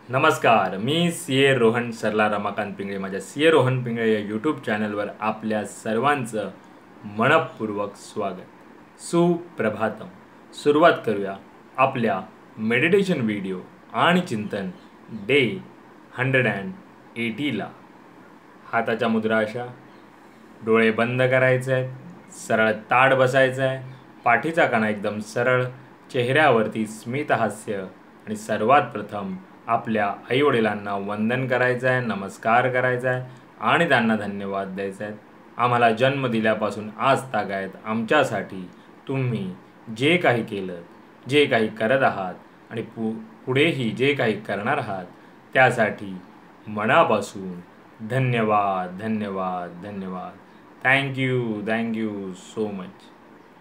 नमस्कार, मी सी.ए. रोहन सरला रमाकांत पिंगळे. माझ्या सी.ए. रोहन पिंगळे या यूट्यूब चॅनलवर आपल्या सर्वांचं मनपूर्वक स्वागत. सुप्रभातम. सुरुवात करूया आपल्या मेडिटेशन व्हिडिओ आणि चिंतन डे 180ला. हाताच्या मुद्रा अशा, डोळे बंद करायचे आहेत, सरळ ताठ बसायचं आहे, पाठीचा कणा एकदम सरळ, चेहऱ्यावरती स्मित हास्य आणि सर्वात प्रथम आपल्या आईवडिलांना वंदन करायचं आहे, नमस्कार करायचा आहे आणि त्यांना धन्यवाद द्यायचे आहेत. आम्हाला जन्म दिल्यापासून आज तागायत आमच्यासाठी तुम्ही जे काही केलं, जे काही करत आहात आणि पुढेही जे काही करणार आहात त्यासाठी मनापासून धन्यवाद धन्यवाद धन्यवाद. Thank you so much.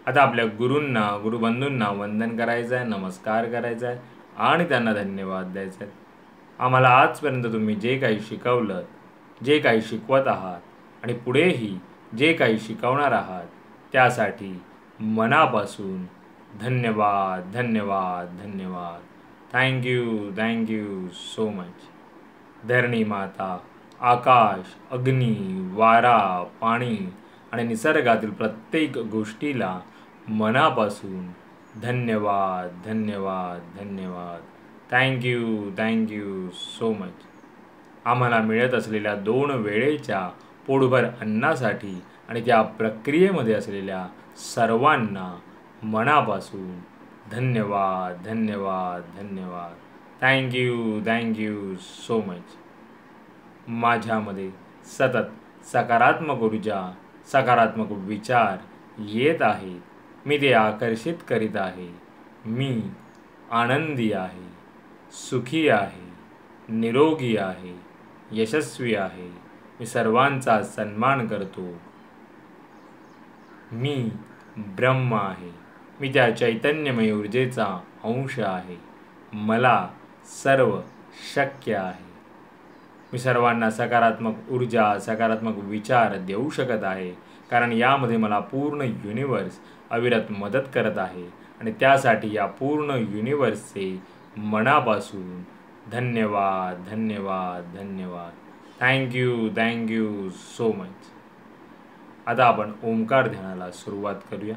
आता आपल्या गुरूंना, गुरुबंधूंना वंदन करायचं आहे, नमस्कार करायचा आहे आणि त्यांना धन्यवाद द्यायचे आहेत. आम्हाला आजपर्यंत तुम्ही जे काही शिकवलं, जे काही शिकवत आहात आणि पुढेही जे काही शिकवणार आहात त्यासाठी मनापासून धन्यवाद धन्यवाद धन्यवाद. Thank you so much. धरणी माता, आकाश, अग्नी, वारा, पाणी आणि निसर्गातील प्रत्येक गोष्टीला मनापासून धन्यवाद धन्यवाद धन्यवाद. Thank you so much. आम्हाला मिळत असलेल्या 2 वेळेच्या पोटभर अन्नासाठी आणि त्या प्रक्रियेमध्ये असलेल्या सर्वांना मनापासून धन्यवाद धन्यवाद धन्यवाद. Thank you so much. माझ्यामध्ये सतत सकारात्मक ऊर्जा, सकारात्मक विचार येत आहेत. मी ते आकर्षित करीत आहे. मी आनंदी आहे, सुखी आहे, निरोगी आहे, यशस्वी आहे. मी सर्वांचा सन्मान करतो. मी ब्रह्म आहे. मी त्या चैतन्यमय ऊर्जेचा अंश आहे. मला सर्व शक्य आहे. मी सर्वांना सकारात्मक ऊर्जा, सकारात्मक विचार देऊ शकत आहे, कारण यामध्ये मला पूर्ण युनिवर्स अविरत मदत करत आहे आणि त्यासाठी या पूर्ण युनिवर्सचे मनापासून धन्यवाद धन्यवाद धन्यवाद. Thank you so much. आता आपण ओंकार ध्यानाला सुरुवात करूया.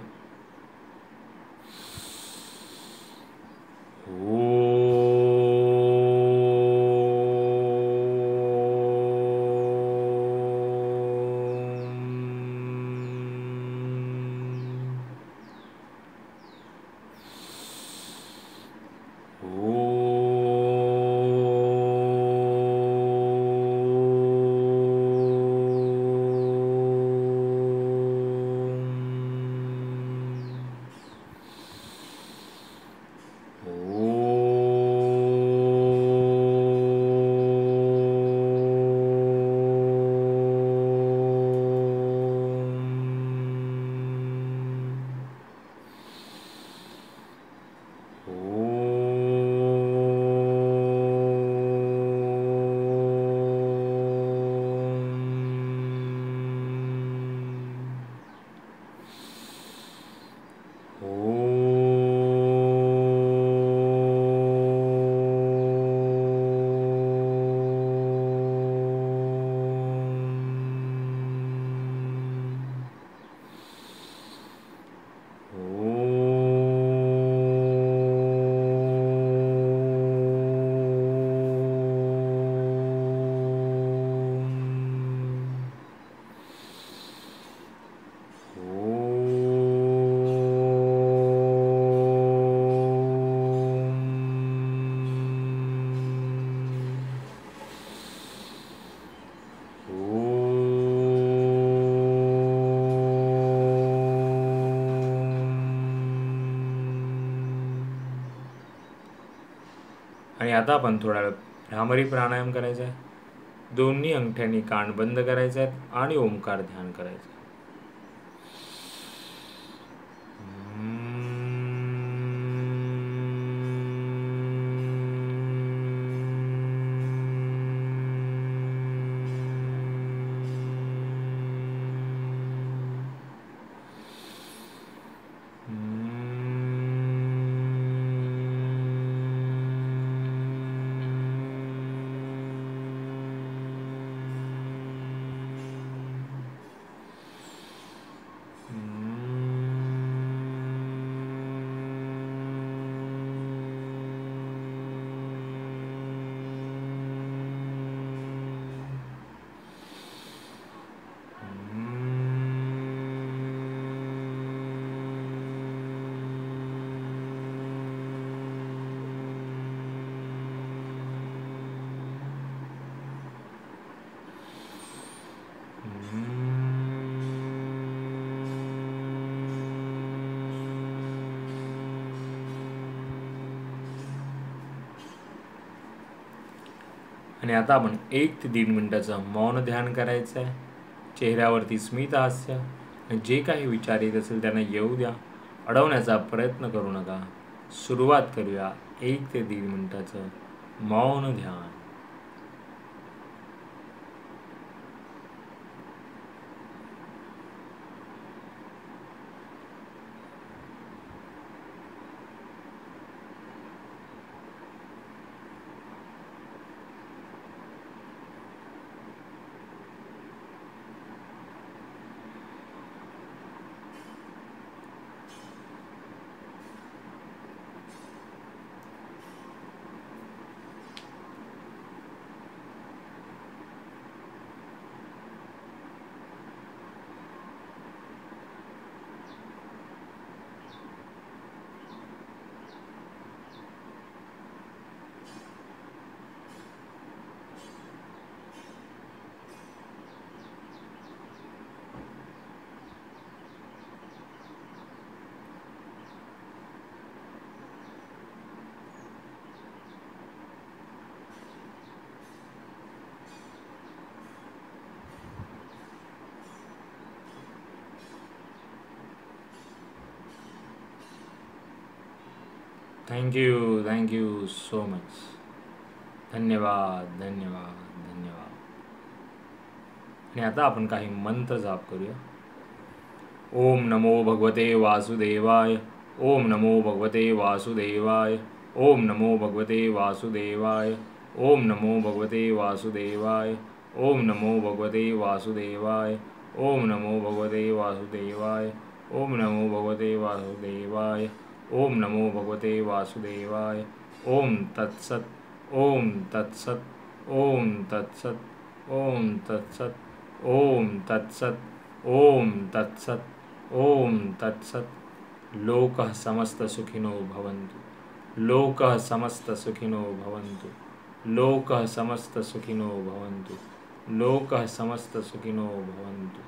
आणि आता आपण थोडा वेळ भ्रामरी प्राणायाम करायचा आहे. दोन्ही अंगठ्यांनी कान बंद करायचे आहेत आणि ओंकार ध्यान करायचं. आणि आता आपण 1 ते 1.5 मिनिटाचं मौन ध्यान करायचं आहे. चेहऱ्यावरती स्मित हास्य. आणि जे काही विचार येत असेल त्यांना येऊ द्या. अडवण्याचा प्रयत्न करू नका. सुरुवात करूया 1 ते 1.5 मिनिटाचं मौन ध्यान. Thank you so much. धन्यवाद. आणि आता आपण काही मंत्र जाप करूया. ओम नमो भगवते वासुदेवाय. ओम नमो भगवते वासुदेवाय. ओम नमो भगवते वासुदेवाय. ओम नमो भगवते वासुदेवाय. ओम नमो भगवते वासुदेवाय. ओम नमो भगवते वासुदेवाय. ओम नमो भगवते वासुदेवाय. ओम नमो भगवते वासुदेवाय. ओम तत्सत. ओम तत्सत. ओम तत्सत. ओम तत्सत. ओम तत्सत. ओम तत्सत. ओम तत्सत. लोकः समस्त सुखिनो भवन्तु. लोकः समस्त सुखिनो भवन्तु. लोकः समस्त सुखिनो भवन्तु. लोकः समस्त सुखिनो भवन्तु.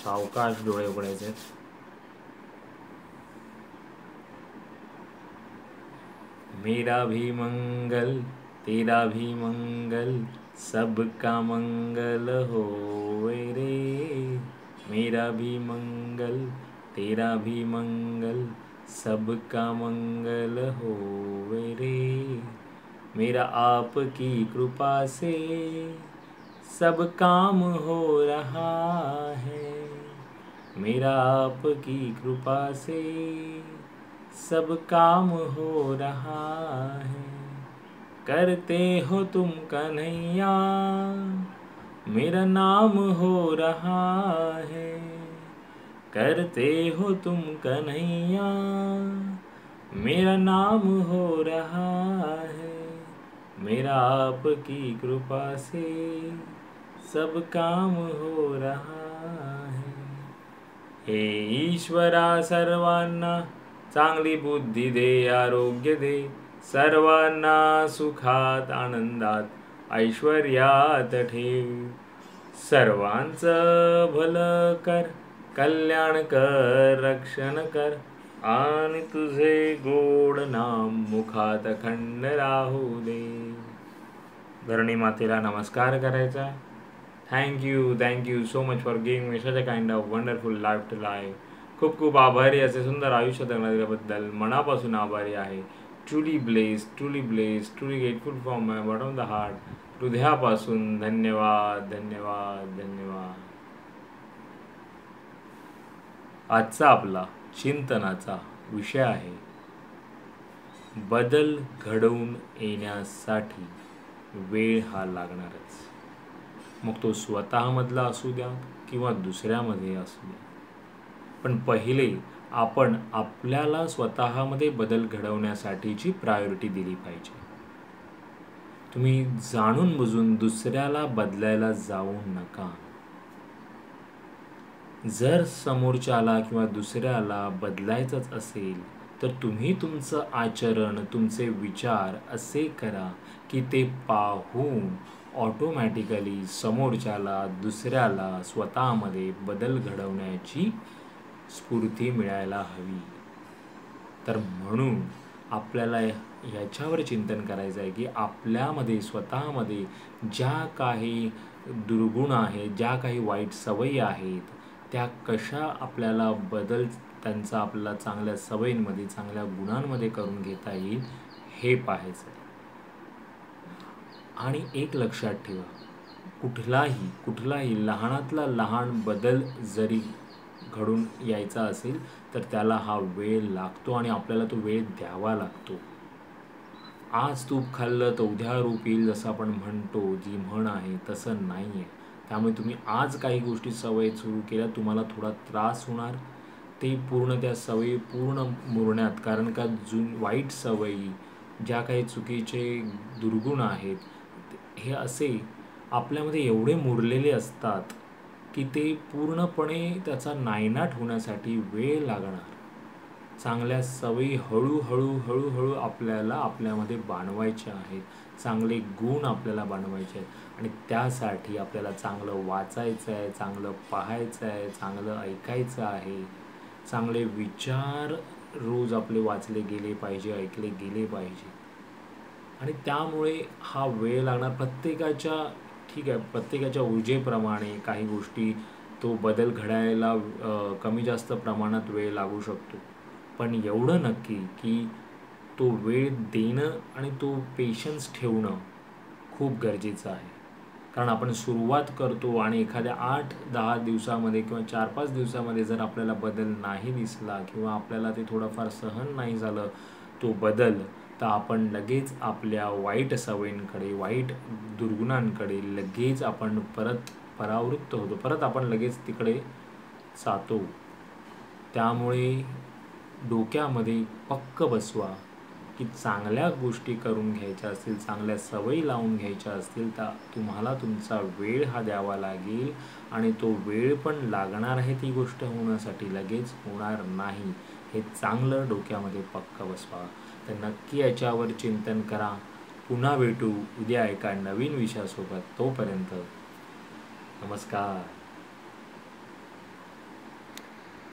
सावकाश डोळे उघडायचे. मेरा भी मंगल तेरा भी मंगल सबका मंगल होवे रे. मेरा भी मंगल तेरा भी मंगल सबका मंगल होवे रे. मेरा आपकी कृपा से सब काम हो रहा है. मेरा आपकी कृपा से सब काम हो रहा है. करते हो तुम कन्हैया मेरा नाम हो रहा है. करते हो तुम कन्हैया मेरा नाम हो रहा है. मेरा आपकी कृपा से सब काम हो रहा है. हे ईश्वरा सर्वांना चांगली बुद्धी दे, आरोग्य दे. सर्वांना सुखात आनंदात ऐश्वर्यात ठेव. सर्वांचं भलं कर, कल्याण कर, रक्षण कर. आणि तुझे गोड नाम मुखात अखंड राहू दे. धरणी मातेला नमस्कार करायचा. Thank you so much for giving me such a kind of wonderful life to live. खूप खूप आभारी. असे सुंदर आयुष्य जगण्याबद्दल मनापासून आभारी आहे. Truly blessed, truly grateful from my bottom of the heart. हृदयापासून धन्यवाद. आजचा आपला चिंतनाचा विषय आहे बदल घडवून येण्यासाठी वेळ हा लागणारच. मग तो स्वतःमधला असू द्या किंवा दुसऱ्यामध्ये असू द्या. पण पहिले आपण आपल्याला स्वतःमध्ये बदल घडवण्यासाठीची प्रायोरिटी दिली पाहिजे. तुम्ही जाणून बुजून दुसऱ्याला बदलायला जाऊ नका. जर समोरच्याला किंवा दुसऱ्याला बदलायचंच असेल तर तुम्ही तुमचं आचरण, तुमचे विचार असे करा की ते पाहून ऑटोमॅटिकली समोरच्याला, दुसऱ्याला स्वतःमध्ये बदल घडवण्याची स्फूर्ती मिळायला हवी. तर म्हणून आपल्याला ह्याच्यावर चिंतन करायचं आहे की आपल्यामध्ये स्वतःमध्ये ज्या काही दुर्गुण आहेत, ज्या काही वाईट सवयी आहेत, त्या कशा आपल्याला त्यांचा आपल्याला चांगल्या सवयींमध्ये, चांगल्या गुणांमध्ये करून घेता येईल हे पाहायचं आहे. आणि एक लक्षात ठेवा, कुठलाही लहानातला लहान बदल जरी घडून यायचा असेल तर त्याला हा वेळ लागतो आणि आपल्याला तो वेळ द्यावा लागतो. आज तूप खाल्लं तर उद्या रूप येईल, जसं आपण म्हणतो, जी म्हण आहे, तसं नाही आहे. त्यामुळे तुम्ही आज काही गोष्टी सवय सुरू केल्या, तुम्हाला थोडा त्रास होणार ते त्या सवयी पूर्ण मुरण्यात. कारण का वाईट सवयी, ज्या काही चुकीचे दुर्गुण आहेत, हे असे आपल्यामध्ये एवढे मुरलेले असतात की ते पूर्णपणे त्याचा नायनाट होण्यासाठी वेळ लागणार. चांगल्या सवयी हळूहळू आपल्याला आपल्यामध्ये बाणवायच्या आहेत, चांगले गुण आपल्याला बाणवायचे आहेत. आणि त्यासाठी आपल्याला चांगलं वाचायचं आहे, चांगलं पाहायचं आहे, चांगलं ऐकायचं आहे, चांगले विचार रोज आपले वाचले गेले पाहिजे, ऐकले गेले पाहिजे. आणि त्यामुळे हा वेळ लागणार. प्रत्येकाच्या ऊर्जेप्रमाणे काही गोष्टी तो बदल घडायला कमी जास्त प्रमाणात वेळ लागू शकतो. पण एवढं नक्की की तो वेळ देणं आणि तो पेशन्स ठेवणं खूप गरजेचं आहे. कारण आपण सुरुवात करतो आणि एखाद्या 8-10 दिवसामध्ये किंवा 4-5 दिवसामध्ये जर आपल्याला बदल नाही दिसला किंवा आपल्याला ते थोडंफार सहन नाही झालं तो बदल, तर आपण लगेच आपल्या वाईट सवयींकडे, वाईट दुर्गुणांकडे लगेच आपण परत परावृत्त होतो, परत आपण लगेच तिकडे जातो. त्यामुळे डोक्यामध्ये पक्क बसवा की चांगल्या गोष्टी करून घ्यायच्या असतील, चांगल्या सवयी लावून घ्यायच्या असतील, तर तुम्हाला तुमचा वेळ हा द्यावा लागेल. आणि तो वेळ पण लागणार आहे, ती गोष्ट होण्यासाठी लगेच होणार नाही. हे चांगलं डोक्यामध्ये पक्क बसवा. तर नक्की याच्यावर चिंतन करा. पुन्हा भेटू उद्या एका नवीन विषयासोबत. तोपर्यंत नमस्कार.